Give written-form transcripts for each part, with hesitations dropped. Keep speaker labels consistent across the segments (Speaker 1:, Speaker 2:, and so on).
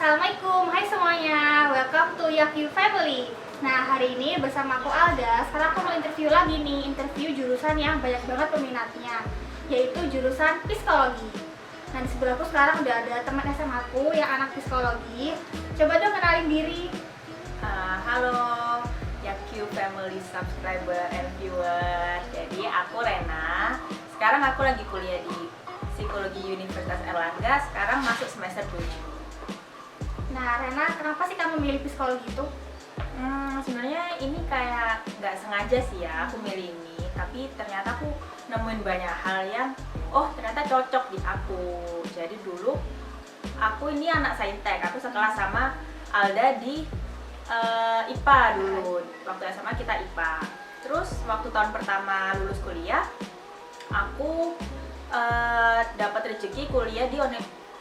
Speaker 1: Assalamualaikum, hai semuanya, welcome to Yaku Family. Nah, hari ini bersama aku Alda. Sekarang aku mau interview lagi nih, interview jurusan yang banyak banget peminatnya, yaitu jurusan psikologi. Nah, di sebelahku sekarang udah ada teman SMA aku yang anak psikologi. Coba dong kenalin diri.
Speaker 2: Halo Yaku Family subscriber and viewer. Jadi aku Rena. Sekarang aku lagi kuliah di Psikologi Universitas Airlangga. Sekarang masuk semester 7.
Speaker 1: Nah, Rena, kenapa sih kamu milih psikologi itu?
Speaker 2: Sebenarnya ini kayak nggak sengaja sih ya aku milih ini. Tapi ternyata aku nemuin banyak hal yang ternyata cocok di aku. Jadi dulu aku ini anak saintek. Aku sekelas sama Alda di IPA dulu. Waktu SMA kita IPA. Terus waktu tahun pertama lulus kuliah, aku dapat rezeki kuliah di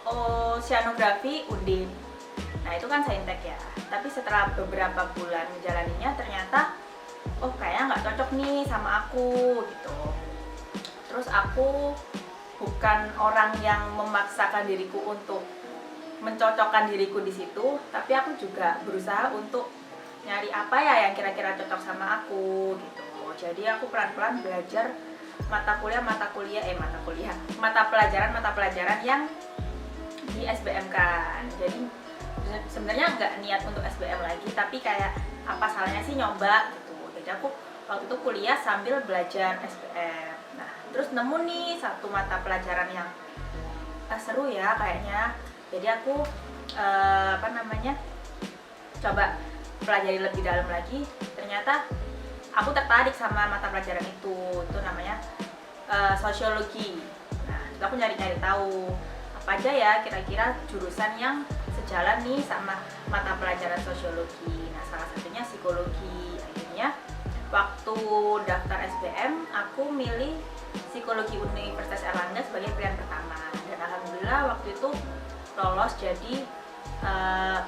Speaker 2: Oceanografi Undip. Nah itu kan saintek ya. Tapi setelah beberapa bulan menjalaninya ternyata kayaknya nggak cocok nih sama aku gitu. Terus aku bukan orang yang memaksakan diriku untuk mencocokkan diriku di situ, tapi aku juga berusaha untuk nyari apa ya yang kira-kira cocok sama aku gitu. Jadi aku pelan-pelan belajar mata pelajaran yang di SBM kan. Jadi sebenarnya nggak niat untuk SBM lagi, tapi kayak apa salahnya sih nyoba gitu. Jadi aku waktu itu kuliah sambil belajar SBM. Nah terus nemu nih satu mata pelajaran yang seru ya kayaknya. Jadi aku coba pelajari lebih dalam lagi. Ternyata aku tertarik sama mata pelajaran itu namanya sosiologi. Nah aku nyari-nyari tahu apa aja ya kira-kira jurusan yang sejalan nih sama mata pelajaran sosiologi. Nah salah satunya psikologi. Akhirnya waktu daftar SBM aku milih Psikologi Universitas Airlangga sebagai pilihan pertama. Dan alhamdulillah waktu itu lolos, jadi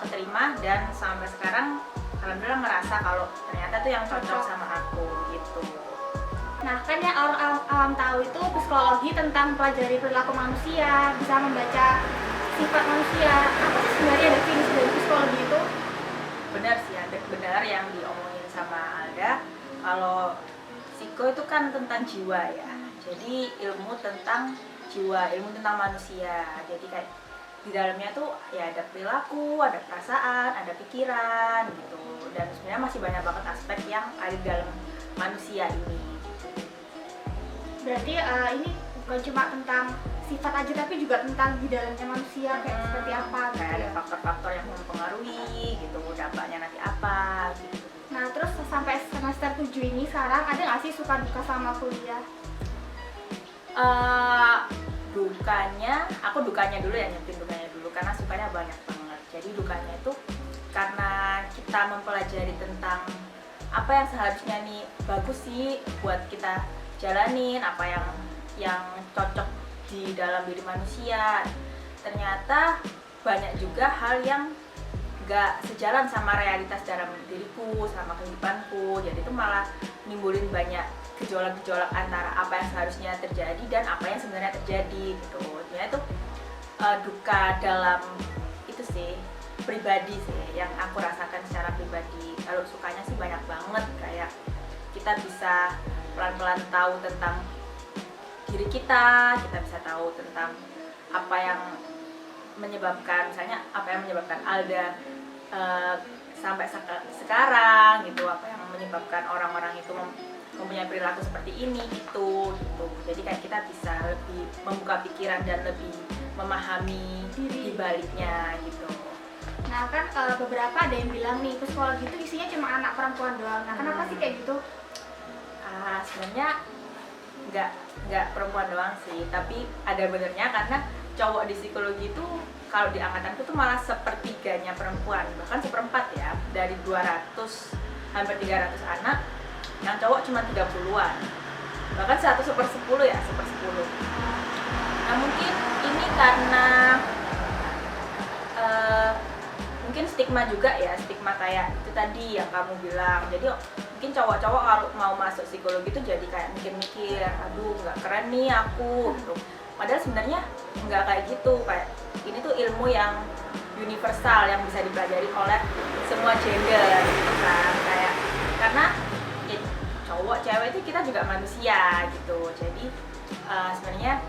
Speaker 2: keterima, dan sampai sekarang alhamdulillah ngerasa kalau ternyata tuh yang cocok sama aku gitu.
Speaker 1: Nah, kan yang orang awam tahu itu psikologi tentang pelajari perilaku manusia, bisa membaca sifat manusia. Apa sih sebenarnya definisi dari psikologi itu?
Speaker 2: Benar sih, benar yang diomongin sama Alda. Kalau psiko itu kan tentang jiwa ya. Jadi ilmu tentang jiwa, ilmu tentang manusia. Jadi kayak di dalamnya tuh ya ada perilaku, ada perasaan, ada pikiran gitu. Dan sebenarnya masih banyak banget aspek yang ada di dalam manusia ini.
Speaker 1: Berarti ini bukan cuma tentang sifat aja, tapi juga tentang di dalamnya manusia kayak seperti apa gitu.
Speaker 2: Kayak ada
Speaker 1: Ya.
Speaker 2: faktor-faktor yang mempengaruhi gitu, dampaknya nanti apa gitu.
Speaker 1: Nah, terus sampai semester 7 ini sekarang ada nggak sih suka duka sama kuliah?
Speaker 2: Dukanya dulu ya, nyebutin dukanya dulu karena sukanya banyak banget. Jadi dukanya itu karena kita mempelajari tentang apa yang seharusnya nih bagus sih buat kita jalanin, apa yang cocok di dalam diri manusia. Ternyata banyak juga hal yang gak sejalan sama realitas dalam diriku, sama kehidupanku. Jadi itu malah nimbulin banyak gejolak-gejolak antara apa yang seharusnya terjadi dan apa yang sebenarnya terjadi gitu. Sebenarnya itu duka dalam itu sih, pribadi sih, yang aku rasakan secara pribadi. Kalau sukanya sih banyak banget, kayak kita bisa pelan-pelan tahu tentang diri kita bisa tahu tentang apa yang menyebabkan, misalnya apa yang menyebabkan Alda sampai sekarang gitu, apa yang menyebabkan orang-orang itu mempunyai perilaku seperti ini gitu. Jadi kayak kita bisa lebih membuka pikiran dan lebih memahami di baliknya gitu.
Speaker 1: Nah, kan beberapa ada yang bilang nih psikologi itu isinya cuma anak perempuan doang. Nah, kenapa sih kayak gitu?
Speaker 2: Sebenarnya nggak perempuan doang sih, tapi ada benernya karena cowok di psikologi itu kalau di angkatanku tuh malah sepertiganya perempuan, bahkan seperempat ya. Dari 200 hampir 300 anak, yang cowok cuma 30-an, bahkan 1/10 ya, 1/10. Nah mungkin ini karena mungkin stigma juga ya, stigma kayak itu tadi yang kamu bilang. Jadi mungkin cowok-cowok kalau mau masuk psikologi itu jadi kayak mikir-mikir, aduh nggak keren nih aku gitu. Padahal sebenarnya nggak kayak gitu. Kayak ini tuh ilmu yang universal yang bisa dipelajari oleh semua gender gitu kan, kayak karena ya, cowok cewek itu kita juga manusia gitu. Jadi sebenarnya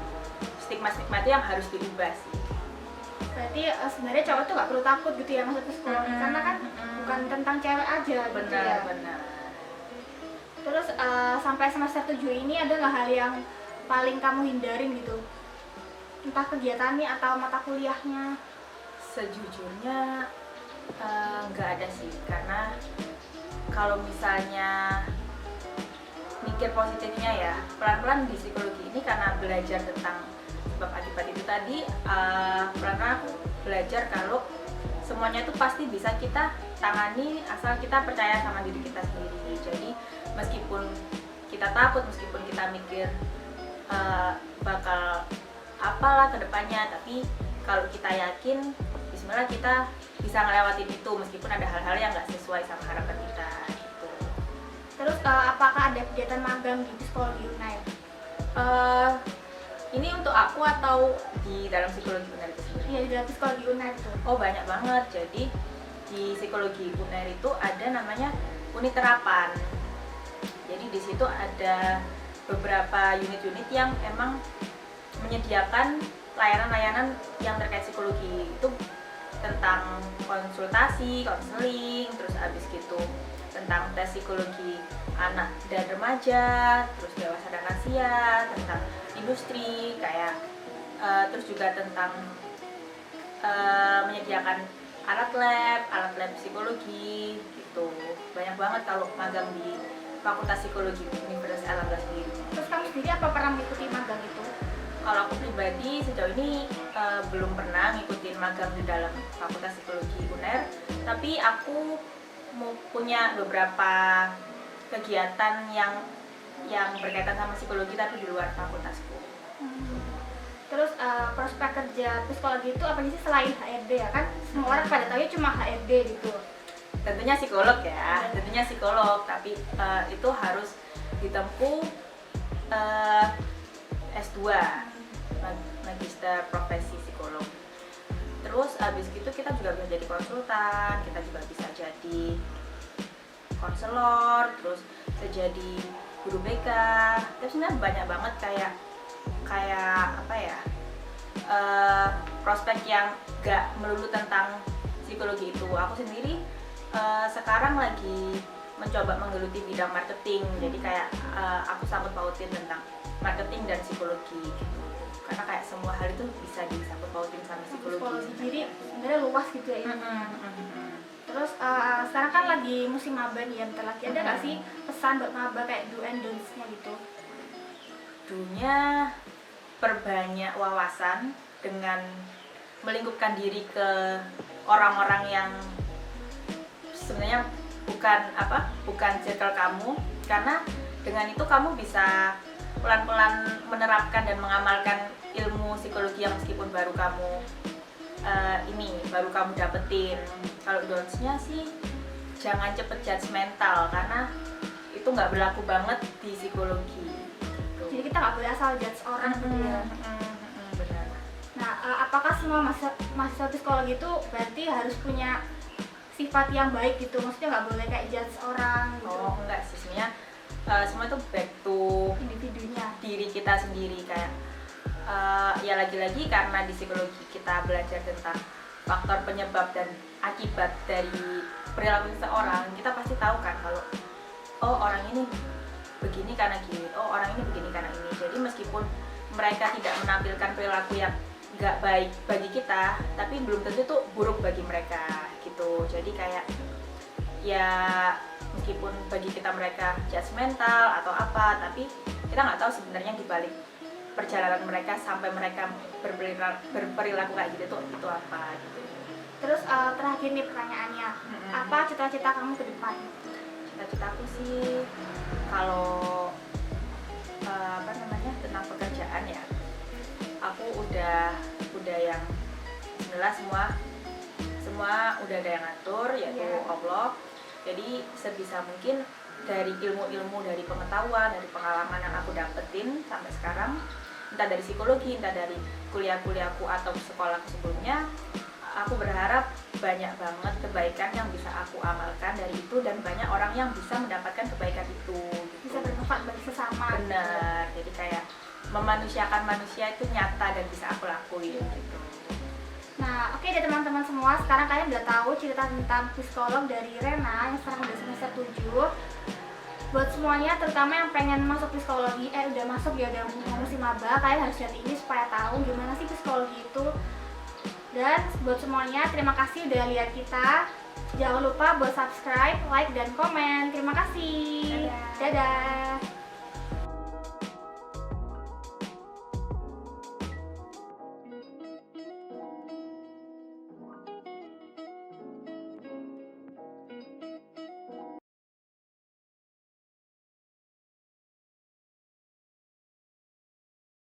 Speaker 2: stigma itu yang harus diubah sih.
Speaker 1: Berarti sebenarnya cowok tuh nggak perlu takut gitu ya masuk psikologi, karena kan bukan tentang cewek aja gitu ya.
Speaker 2: Benar.
Speaker 1: Terus sampai semester 7 ini ada nggak hal yang paling kamu hindarin gitu? Entah kegiatannya atau mata kuliahnya?
Speaker 2: Sejujurnya nggak ada sih, karena kalau misalnya mikir positifnya ya, pelan-pelan di psikologi ini karena belajar tentang sebab akibat itu tadi, pelan-pelan aku belajar kalau semuanya itu pasti bisa kita tangani asal kita percaya sama diri kita sendiri. Jadi meskipun kita takut, meskipun kita mikir bakal apalah kedepannya, tapi kalau kita yakin bismillah kita bisa ngelewatin itu meskipun ada hal-hal yang nggak sesuai sama harapan kita gitu.
Speaker 1: Terus apakah ada kegiatan magang di psikologi UNAIR?
Speaker 2: Ini untuk aku atau di dalam psikologi UNAIR itu sendiri?
Speaker 1: Iya, di dalam psikologi UNAIR itu.
Speaker 2: Oh, banyak banget. Jadi di psikologi UNAIR itu ada namanya unit terapan. Jadi di situ ada beberapa unit-unit yang emang menyediakan layanan-layanan yang terkait psikologi. Itu tentang konsultasi, konseling, terus abis gitu tentang tes psikologi anak dan remaja, terus dewasa dan lansia, tentang industri kayak terus juga tentang menyediakan alat lab psikologi gitu. Banyak banget kalau magang di Fakultas Psikologi Universitas Erlangga sendiri.
Speaker 1: Terus kamu sendiri apa pernah mengikuti magang itu?
Speaker 2: Kalau aku pribadi sejauh ini belum pernah ngikutin magang di dalam Fakultas Psikologi UNER, tapi aku mau punya beberapa kegiatan yang berkaitan sama psikologi tapi di luar fakultasku.
Speaker 1: Terus prospek kerja psikologi itu apa sih selain HRD ya kan? Semua orang pada tahu cuma HRD gitu.
Speaker 2: Tentunya psikolog ya, tentunya psikolog, tapi itu harus ditempuh S2, Magister Profesi Psikolog. Terus abis itu kita juga bisa jadi konsultan, kita juga bisa jadi konselor, terus bisa jadi guru BK. Terus sebenarnya banyak banget kayak apa ya, prospek yang gak melulu tentang psikologi itu. Aku sendiri sekarang lagi mencoba menggeluti bidang marketing, jadi kayak aku sangkut pautin tentang marketing dan psikologi gitu. Karena kayak semua hal itu bisa disangkut pautin sama psikologi.
Speaker 1: Jadi sebenarnya luas gitu ya ilmunya. Terus sekarang kan lagi musim maba nih ya, bentar lagi. Ada nggak sih pesan buat maba kayak do and don'ts-nya gitu?
Speaker 2: Do-nya perbanyak wawasan dengan melingkupkan diri ke orang-orang yang sebenarnya bukan circle kamu, karena dengan itu kamu bisa pelan-pelan menerapkan dan mengamalkan ilmu psikologi yang meskipun baru kamu dapetin. Kalau don'ts-nya sih jangan cepet judgmental, karena itu nggak berlaku banget di psikologi gitu.
Speaker 1: Jadi kita nggak boleh asal judge orang gitu ya.
Speaker 2: Benar.
Speaker 1: Nah, apakah semua mahasiswa psikologi itu berarti harus punya sifat yang baik gitu? Maksudnya nggak boleh kayak judge orang gitu?
Speaker 2: Oh enggak sih, sebenarnya semua itu back to
Speaker 1: Individunya.
Speaker 2: diri kita sendiri. Kayak ya lagi-lagi karena di psikologi kita belajar tentang faktor penyebab dan akibat dari perilaku seseorang, kita pasti tahu kan kalau oh orang ini begini karena gini, oh orang ini begini karena ini. Jadi meskipun mereka tidak menampilkan perilaku yang nggak baik bagi kita, tapi belum tentu itu buruk bagi mereka gitu. Jadi kayak ya meskipun bagi kita mereka judgmental atau apa, tapi kita nggak tahu sebenarnya di balik perjalanan mereka sampai mereka berperilaku kayak gitu itu apa gitu.
Speaker 1: Terus terakhir nih pertanyaannya, apa cita-cita kamu ke depan?
Speaker 2: Cita-citaku sih kalau tentang pekerjaan ya, aku udah yang jelas semua udah ada yang ngatur, yaitu Allah. Jadi sebisa mungkin dari ilmu-ilmu, dari pengetahuan, dari pengalaman yang aku dapetin sampai sekarang, entah dari psikologi, entah dari kuliah-kuliahku atau sekolahku sebelumnya, aku berharap banyak banget kebaikan yang bisa aku amalkan dari itu dan banyak orang yang bisa mendapatkan kebaikan itu gitu.
Speaker 1: Bisa bermanfaat bagi sesama.
Speaker 2: Benar, jadi kayak memanusiakan manusia itu nyata dan bisa aku lakuin gitu.
Speaker 1: Nah, oke deh teman-teman semua, sekarang kalian udah tahu cerita tentang psikolog dari Rena yang sekarang udah semester 7. Buat semuanya, terutama yang pengen masuk psikologi, udah masuk ya, udah mau musim maba, kalian harus lihat ini supaya tahu gimana sih psikologi itu. Dan buat semuanya, terima kasih udah lihat kita. Jangan lupa buat subscribe, like, dan komen. Terima kasih.
Speaker 2: Dadah.
Speaker 1: Dadah.